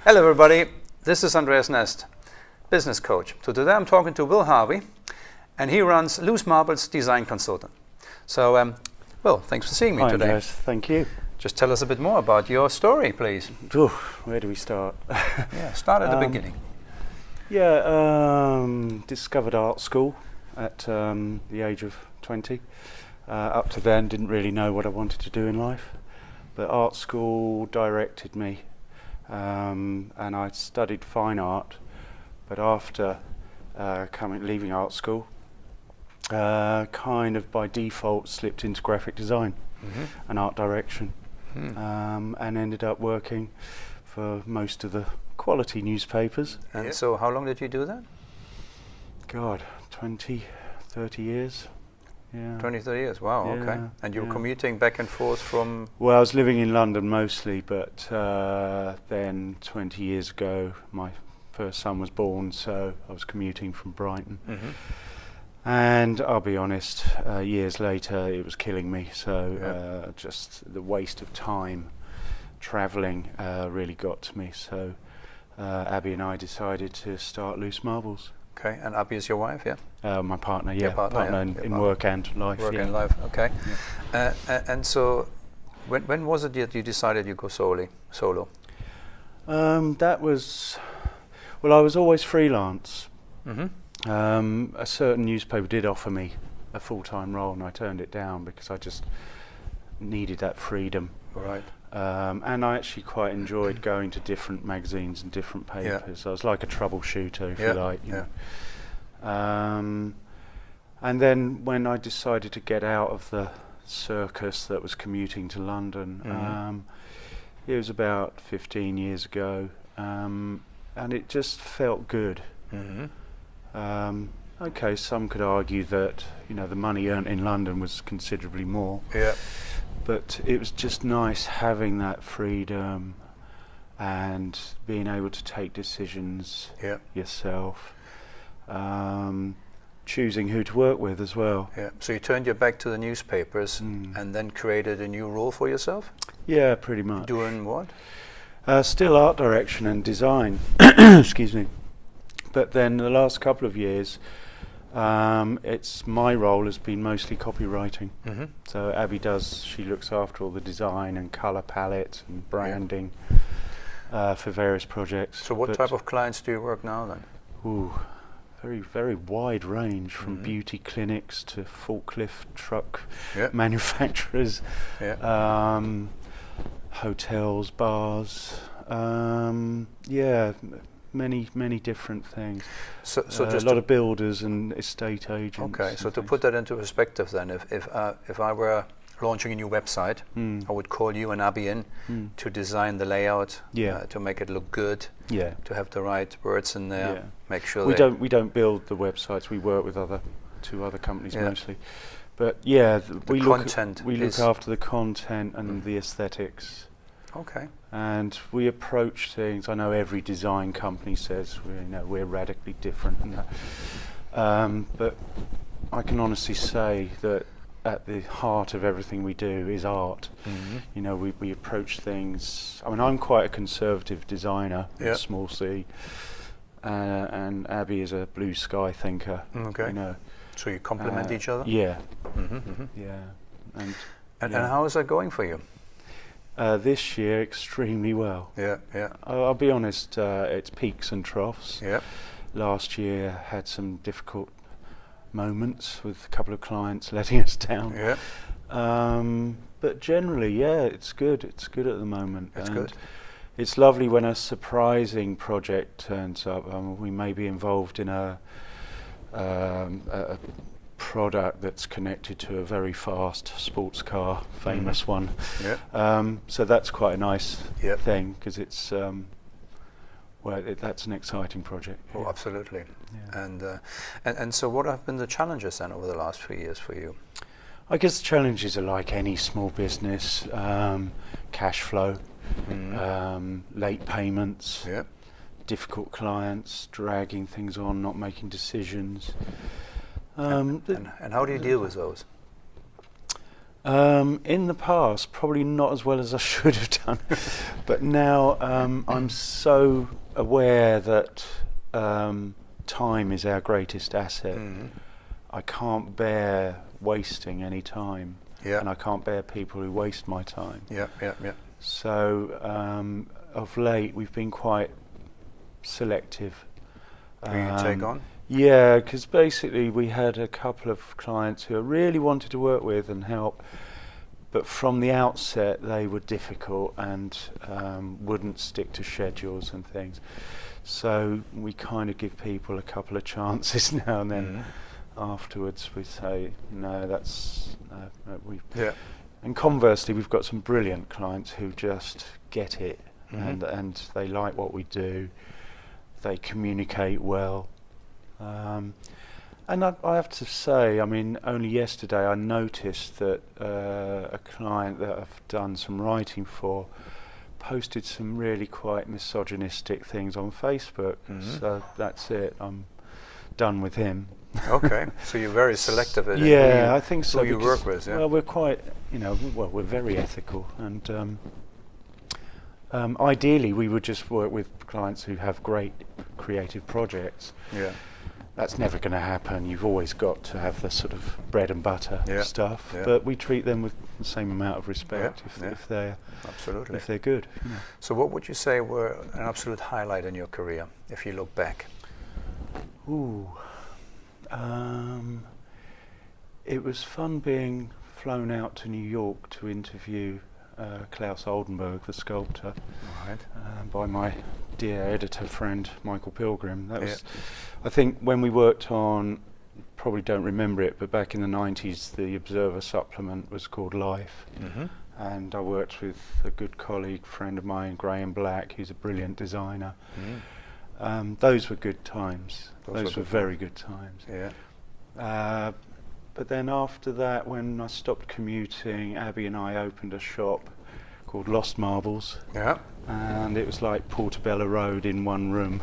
Hello everybody, this is Andreas Nest, business coach. So today I'm talking to Harvey, and he runs Loose Marbles Design Consultant. So, Will, thanks for seeing me today. Andreas, thank you. Just tell us a bit more about your story, please. Ooh, where do we start? Yeah, start at the beginning. Discovered art school at the age of 20. Up to then, didn't really know what I wanted to do in life, but art school directed me, and I studied fine art. But after leaving art school, kind of by default slipped into graphic design and art direction, and ended up working for most of the quality newspapers. And so how long did you do that? God, 20, 30 years. Yeah. 20, 30 years, wow, Yeah, okay. And you were yeah. commuting back and forth from... Well, I was living in London mostly, but then 20 years ago my first son was born, so I was commuting from Brighton. And I'll be honest, years later it was killing me, so just the waste of time travelling really got to me. So Abby and I decided to start Loose Marbles. Okay, and Abby is your wife, yeah? My partner, yeah. Your partner, in work and life. Work yeah. and life, okay. Yeah. And so, when was it that you decided you go solo? That was, well, I was always freelance. A certain newspaper did offer me a full-time role, and I turned it down because I just needed that freedom. Right. And I actually quite enjoyed going to different magazines and different papers. I was like a troubleshooter, if you like. You know. And then when I decided to get out of the circus that was commuting to London, it was about 15 years ago, and it just felt good. Okay, some could argue that the money earned in London was considerably more. Yeah. But it was just nice having that freedom and being able to take decisions yourself, choosing who to work with as well. Yeah. So you turned your back to the newspapers and then created a new role for yourself? Yeah, pretty much. Doing what? Still art direction and design. Excuse me. But then the last couple of years, my role has been mostly copywriting. So Abby she looks after all the design and colour palette and branding for various projects. So what type of clients do you work now then? Ooh, very, very wide range, from beauty clinics to forklift truck manufacturers, hotels, bars, many different things. So just a lot of builders and estate agents. Okay, so to put that into perspective then, if I were launching a new website, I would call you and Abby in to design the layout, to make it look good, to have the right words in there, make sure we don't build the websites. We work with two other companies mostly, but we look after the content and the aesthetics. Okay. And we approach things. I know every design company says we're radically different, but I can honestly say that at the heart of everything we do is art. We approach things. I mean, I'm quite a conservative designer, small c, and Abby is a blue sky thinker. Okay. So you complement each other. Yeah. And how is that going for you? This year, extremely well. I'll be honest, it's peaks and troughs. Last year had some difficult moments with a couple of clients letting us down. But generally, it's good. It's good at the moment. It's good. It's lovely when a surprising project turns up. We may be involved in a product that's connected to a very fast sports car, famous one. So that's quite a nice thing, because it's that's an exciting project. Oh, absolutely. And so what have been the challenges then over the last 3 years for you? I guess the challenges are like any small business: cash flow, late payments, difficult clients, dragging things on, not making decisions. And how do you deal with those? In the past, probably not as well as I should have done, but now I'm so aware that time is our greatest asset. I can't bear wasting any time, and I can't bear people who waste my time. So of late, we've been quite selective. Who you take on? Yeah, because basically we had a couple of clients who I really wanted to work with and help, but from the outset they were difficult and wouldn't stick to schedules and things. So we kind of give people a couple of chances now and then. Afterwards we say, no, that's... And conversely, we've got some brilliant clients who just get it, and they like what we do. They communicate well. And I have to say, I mean, only yesterday I noticed that a client that I've done some writing for posted some really quite misogynistic things on Facebook. So that's it. I'm done with him. Okay, so you're very selective in I think so. Who you work with, Well, we're quite, we're very ethical, and ideally we would just work with clients who have great creative projects. That's never going to happen. You've always got to have the sort of bread and butter stuff, but we treat them with the same amount of respect if they're absolutely if they're good. So what would you say were an absolute highlight in your career if you look back? It was fun being flown out to New York to interview Klaus Oldenburg, the sculptor, by my dear editor friend Michael Pilgrim. That was, I think, when we worked on, probably don't remember it, but back in the 90s the Observer supplement was called Life, and I worked with a good colleague, friend of mine, Graham Black, who's a brilliant designer. Those were good times. Those were very good times. But then after that, when I stopped commuting, Abby and I opened a shop called Lost Marbles. And it was like Portobello Road in one room.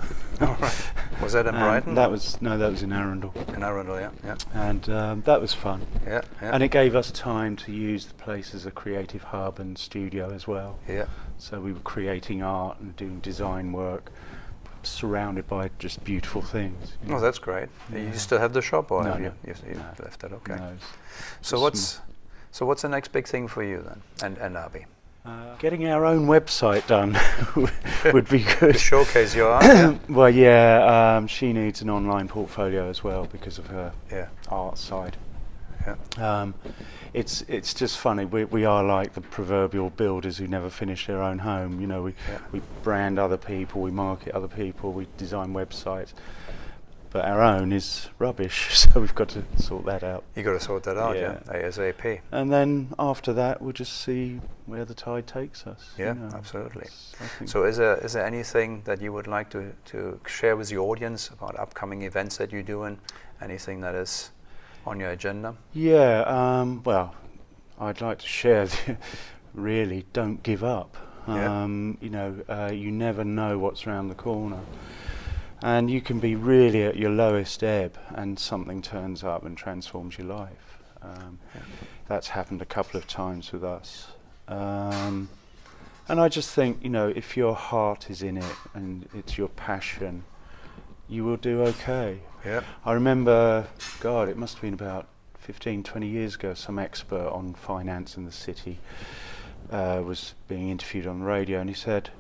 Was that in Brighton? That was in Arundel. In Arundel, And that was fun. Yeah. And it gave us time to use the place as a creative hub and studio as well. So we were creating art and doing design work, surrounded by just beautiful things. Oh, that's great. You still have the shop, or have you? You've left it. Okay. No, so what's the next big thing for you then, and Abby? Getting our own website done would be good. To showcase your art. Well, she needs an online portfolio as well because of her art side. It's just funny. We are like the proverbial builders who never finish their own home. We brand other people, we market other people, we design websites, but our own is rubbish. So we've got to sort that out. You got to sort that out, ASAP. And then after that, we'll just see where the tide takes us. Absolutely. So is there anything that you would like to share with the audience about upcoming events that you're doing? Anything that is on your agenda? Well, I'd like to share really don't give up. You never know what's around the corner, and you can be really at your lowest ebb and something turns up and transforms your life. That's happened a couple of times with us, and I just think, if your heart is in it and it's your passion, you will do okay. I remember, it must have been about 15, 20 years ago, some expert on finance in the city was being interviewed on the radio, and he said,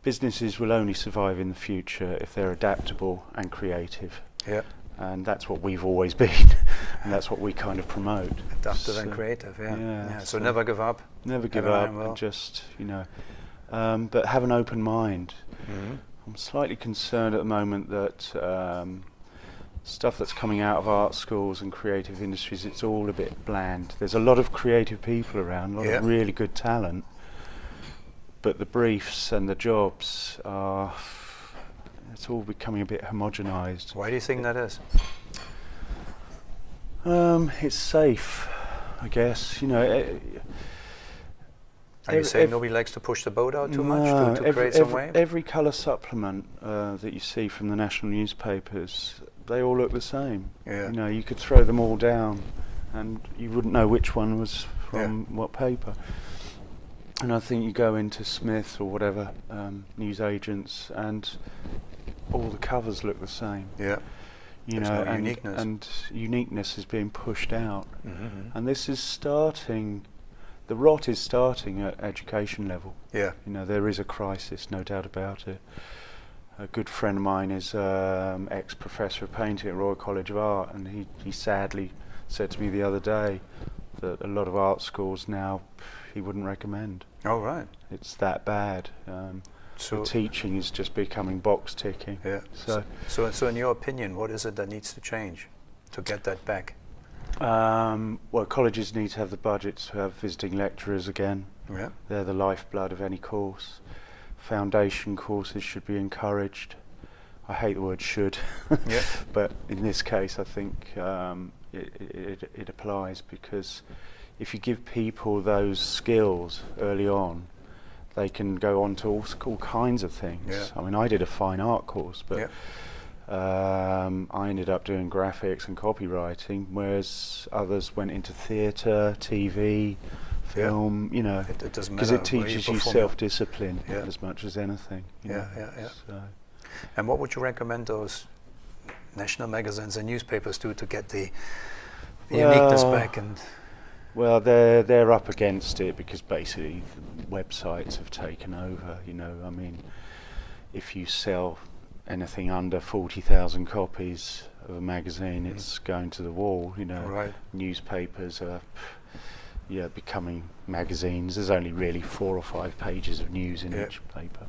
businesses will only survive in the future if they're adaptable and creative. And that's what we've always been, and that's what we kind of promote. Adaptive and creative, So never give up. Never give up, and just, but have an open mind. I'm slightly concerned at the moment that stuff that's coming out of art schools and creative industries, it's all a bit bland. There's a lot of creative people around, a lot of really good talent, but the briefs and the jobs it's all becoming a bit homogenized. Why do you think that is? It's safe, I guess. Are you saying nobody likes to push the boat out too much to create some wave? Every colour supplement that you see from the national newspapers, they all look the same. You could throw them all down and you wouldn't know which one was from what paper. And I think you go into Smith's or whatever news agents, and all the covers look the same. Yeah. You There's know, no uniqueness. and uniqueness is being pushed out. Mm-hmm. And this is starting. The rot is starting at education level. Yeah. You know, there is a crisis, no doubt about it. A good friend of mine is ex-professor of painting at Royal College of Art, and he sadly said to me the other day that a lot of art schools now he wouldn't recommend. Oh, right. It's that bad. The teaching is just becoming box ticking. Yeah. So in your opinion, what is it that needs to change to get that back? Well, colleges need to have the budget to have visiting lecturers again. Yeah. They're the lifeblood of any course. Foundation courses should be encouraged. I hate the word should, Yeah. but in this case I think it applies, because if you give people those skills early on, they can go on to all kinds of things. Yeah. I mean, I did a fine art course, but I ended up doing graphics and copywriting, whereas others went into theatre, TV, film. You know, it doesn't because matter it where teaches you you perform. self-discipline as much as anything. You know. So. And what would you recommend those national magazines and newspapers do to get the uniqueness back? And well, they're up against it because basically websites have taken over. You know, I mean, if you sell anything under 40,000 copies of a magazine, it's going to the wall. You know, right. Newspapers are becoming magazines. There's only really 4 or 5 pages of news in each paper,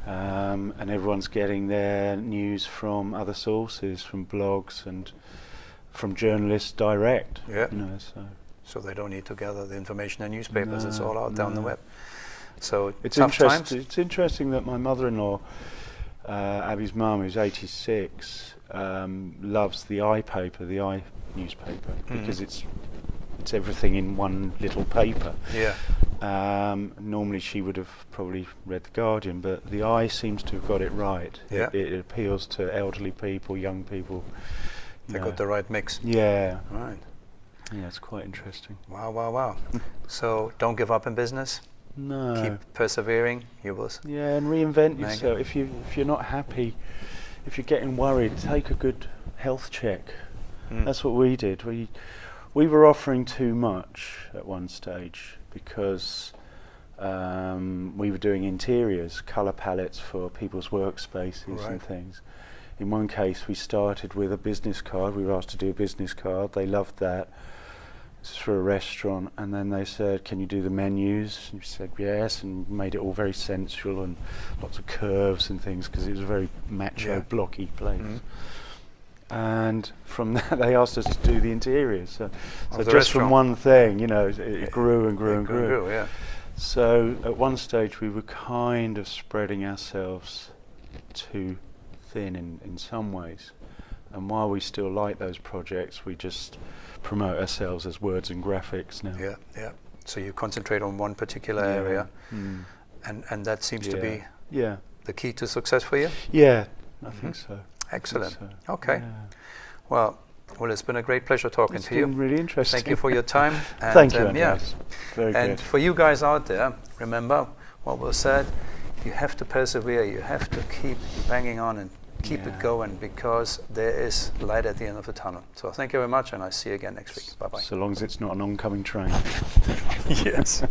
and everyone's getting their news from other sources, from blogs and from journalists direct. Yeah. You know, so they don't need to gather the information in newspapers. It's all out down the web. So it's tough times. It's interesting that my mother-in-law, Abby's mum, who's 86, loves the I paper, the I newspaper, because it's everything in one little paper. Yeah. Normally she would have probably read the Guardian, but the I seems to have got it right. Yeah. It appeals to elderly people, young people. They got the right mix. Yeah. Right. Yeah, it's quite interesting. Wow. So don't give up in business. No. Keep persevering. You will. Yeah, and reinvent yourself. If you're not happy, if you're getting worried, take a good health check. That's what we did. We were offering too much at one stage because we were doing interiors, colour palettes for people's workspaces and things. In one case, we started with a business card. We were asked to do a business card. They loved that. This is for a restaurant, and then they said, "Can you do the menus?" And we said yes, and made it all very sensual and lots of curves and things because it was a very macho, blocky place. And from that, they asked us to do the interiors. So just restaurant. from one thing, you know, it grew and grew and grew. Yeah. So at one stage, we were kind of spreading ourselves too thin in some ways. And while we still like those projects, we just promote ourselves as words and graphics now. Yeah. So you concentrate on one particular area, and that seems to be the key to success for you? Yeah, I think so. Excellent. I think so. Okay. Yeah. Well, it's been a great pleasure talking to you. It's been really interesting. Thank you for your time. And Thank you, Andreas. Very and good. for you guys out there, remember what was said. You have to persevere. You have to keep banging on and keep it going, because there is light at the end of the tunnel. So thank you very much, and I'll see you again next week. Bye-bye. So long as it's not an oncoming train. Yes.